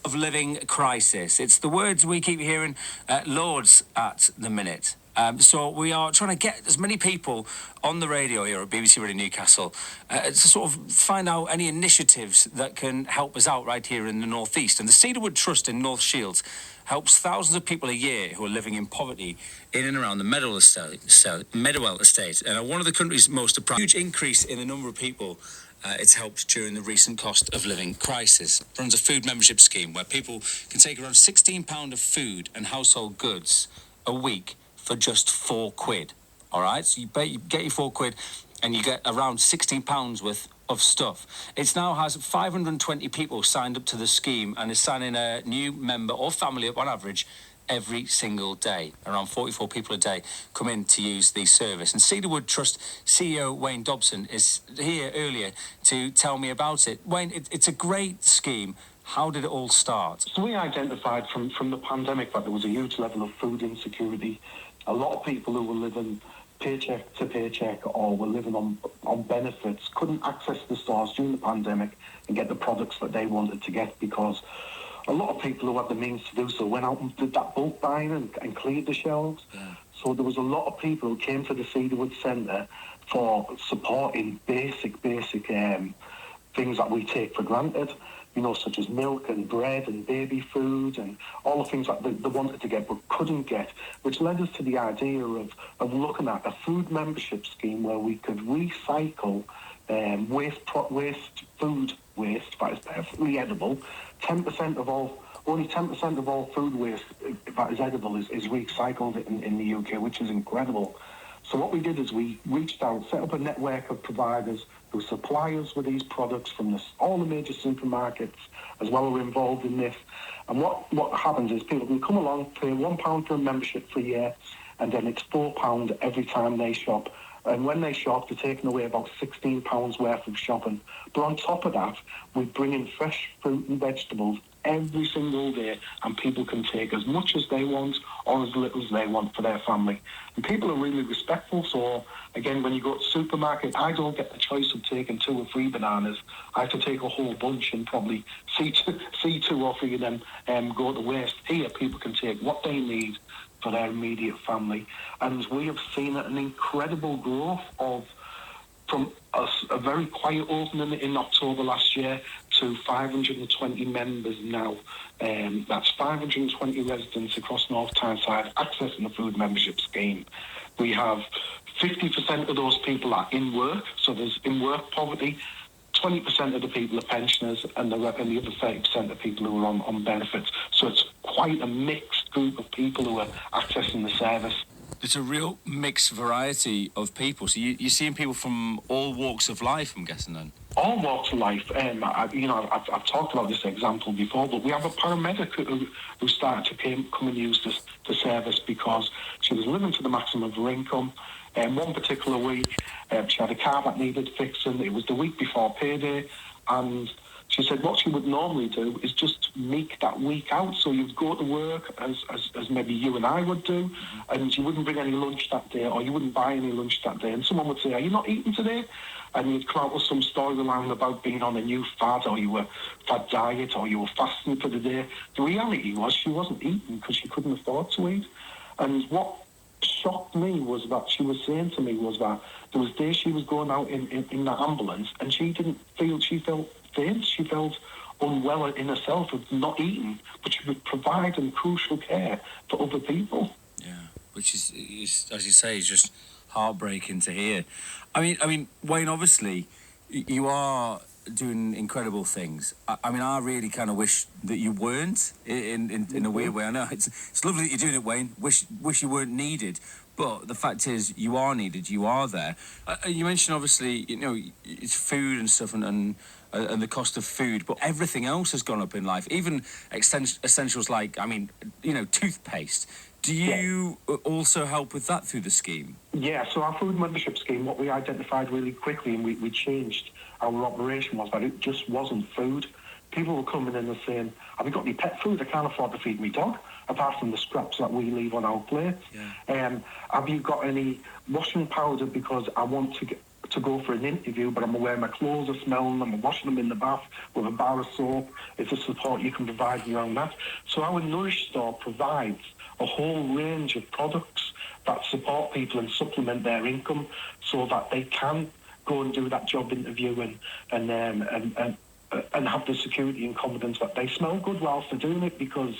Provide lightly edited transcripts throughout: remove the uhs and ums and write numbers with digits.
of living crisis. It's the words we keep hearing loads at the minute. So we are trying to get as many people on the radio here at BBC Radio Newcastle to sort of find out any initiatives that can help us out right here in the North East. And the Cedarwood Trust in North Shields helps thousands of people a year who are living in poverty in and around the Meadowell Estate. And one of the country's most huge increase in the number of people it's helped during the recent cost of living crisis. It runs a food membership scheme where people can take around £16 of food and household goods a week for just £4. All right, so you get your £4 and you get around £16 worth of stuff. It now has 520 people signed up to the scheme and is signing a new member or family up on average every single day. Around 44 people a day come in to use the service. And Cedarwood Trust CEO Wayne Dobson is here earlier to tell me about it. Wayne, it's a great scheme. How did it all start? So we identified from the pandemic that there was a huge level of food insecurity. A lot of people who were living paycheck to paycheck or were living on benefits couldn't access the stores during the pandemic and get the products that they wanted to get, because a lot of people who had the means to do so went out and did that bulk buying and cleared the shelves. Yeah. So there was a lot of people who came to the Cedarwood Centre for supporting basic things that we take for granted, you know, such as milk and bread and baby food and all the things that they wanted to get but couldn't get, which led us to the idea of looking at a food membership scheme where we could recycle food waste that is perfectly edible. Only 10% of all food waste that is edible is recycled in the UK, which is incredible. So what we did is we reached out, set up a network of providers who supply us with these products from all the major supermarkets as well are involved in this. And what happens is people can come along, pay £1 for a membership for a year, and then it's £4 every time they shop. And when they shop, they're taking away about £16 worth of shopping. But on top of that, we bring in fresh fruit and vegetables every single day, and people can take as much as they want or as little as they want for their family. And people are really respectful. So again, when you go to the supermarket, I don't get the choice of taking 2 or 3 bananas. I have to take a whole bunch and probably see 2 or 3 of them go to waste. Here, people can take what they need for their immediate family. And we have seen an incredible growth from a very quiet opening in October last year to 520 members now. That's 520 residents across North Tyneside accessing the food membership scheme. We have 50% of those people are in work, so there's in work poverty. 20% of the people are pensioners, and the other 30% are people who are on benefits. So it's quite a mixed group of people who are accessing the service. It's a real mixed variety of people. So you're seeing people from all walks of life, I'm guessing, then? All walks of life. I've talked about this example before, but we have a paramedic who started to come and use the service because she was living to the maximum of her income. One particular week, she had a car that needed fixing. It was the week before payday, and she said what she would normally do is just make that week out. So you'd go to work as maybe you and I would do, and you wouldn't bring any lunch that day, or you wouldn't buy any lunch that day. And someone would say, "Are you not eating today?" And you'd come out with some storyline about being on a new fad, or you were fad diet, or you were fasting for the day. The reality was she wasn't eating because she couldn't afford to eat. And what shocked me was that she was saying to me was that there was days she was going out in that ambulance and she felt faint, she felt unwell in herself of not eating, but she was providing crucial care for other people. Yeah, which is as you say, is just heartbreaking to hear. I mean, Wayne, obviously you are doing incredible things. I mean, I really kind of wish that you weren't in a weird way. I know it's lovely that you're doing it, Wayne. Wish you weren't needed, but the fact is you are needed. You are there. You mentioned obviously, you know, it's food and stuff and the cost of food, but everything else has gone up in life. Even essentials like, I mean, you know, toothpaste. Do you also help with that through the scheme? Yeah, so our food membership scheme, what we identified really quickly and we changed our operation was that it just wasn't food. People were coming in and saying, "Have you got any pet food? I can't afford to feed my dog, apart from the scraps that we leave on our plate. Yeah. Have you got any washing powder because I want to to go for an interview, but I'm aware my clothes are smelling, I'm washing them in the bath with a bar of soap. It's a support you can provide around that. So our Nourish Store provides a whole range of products that support people and supplement their income so that they can go and do that job interview and have the security and confidence that they smell good whilst they're doing it, because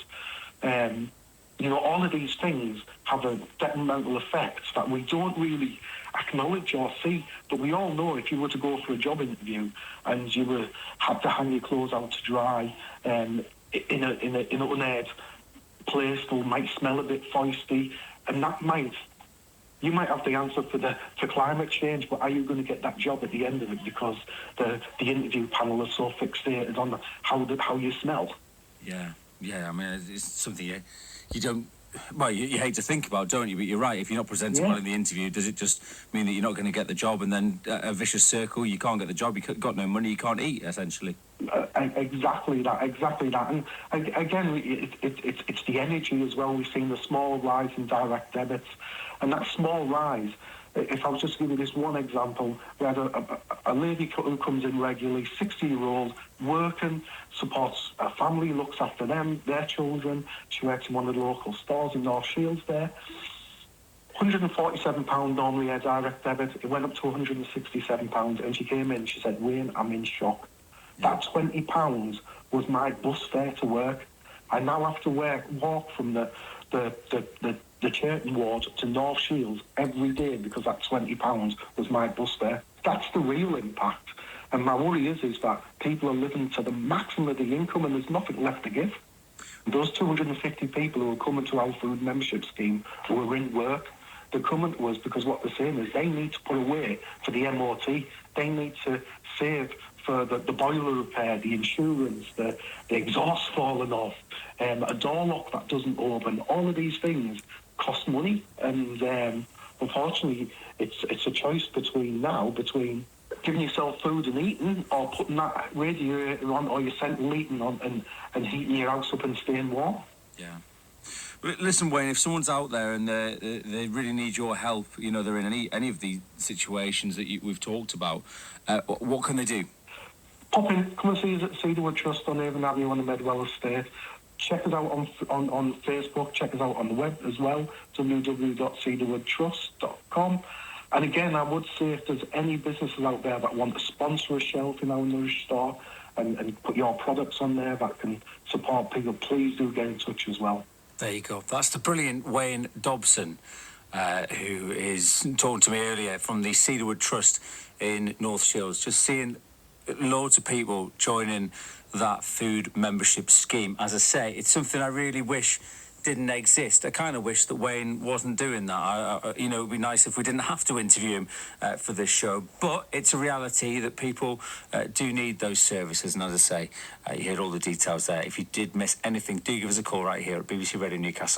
all of these things have a detrimental effect that we don't really acknowledge or see. But we all know if you were to go for a job interview and you had to hang your clothes out to dry in an unaired place that might smell a bit feisty, and you might have the answer for climate change, but are you going to get that job at the end of it because the interview panel is so fixated on how you smell? Yeah. I mean, it's something you don't. Well, you hate to think about, don't you? But you're right. If you're not presenting well in the interview, does it just mean that you're not going to get the job, and then a vicious circle? You can't get the job. You've got no money. You can't eat, essentially. Exactly that. And again, it's the energy as well. We've seen the small rise in direct debits, and that small rise. If I was just to give you this one example, we had a lady who comes in regularly, 60-year-old, working, supports a family, looks after them, their children. She works in one of the local stores in North Shields there. £147 normally a direct debit. It went up to £167, and she came in. She said, "Wayne, I'm in shock. That £20 was my bus fare to work. I now have to walk from the Churton ward to North Shields every day because that £20 was my bus fare." That's the real impact. And my worry is that people are living to the maximum of the income and there's nothing left to give. Those 250 people who are coming to our food membership scheme who are in work, they're coming to us because what they're saying is they need to put away for the MOT. They need to save for the boiler repair, the insurance, the exhaust falling off, a door lock that doesn't open. All of these things cost money, and unfortunately, it's a choice between giving yourself food and eating, or putting that radiator on, or your central heating on, and heating your house up and staying warm. Yeah. Listen, Wayne, if someone's out there and they really need your help, they're in any of the situations that we've talked about, what can they do? Pop in, come and see us at Cedarwood Trust on Avon Avenue on the Medwell Estate. Check us out on Facebook, check us out on the web as well, www.cedarwoodtrust.com. And again, I would say if there's any businesses out there that want to sponsor a shelf in our Nourish Store and put your products on there that can support people, please do get in touch as well. There you go. That's the brilliant Wayne Dobson, who is talking to me earlier from the Cedarwood Trust in North Shields. Just seeing loads of people joining that food membership scheme. As I say, it's something I really wish didn't exist. I kind of wish that Wayne wasn't doing that. It would be nice if we didn't have to interview him for this show. But it's a reality that people do need those services. And as I say, you heard all the details there. If you did miss anything, do give us a call right here at BBC Radio Newcastle.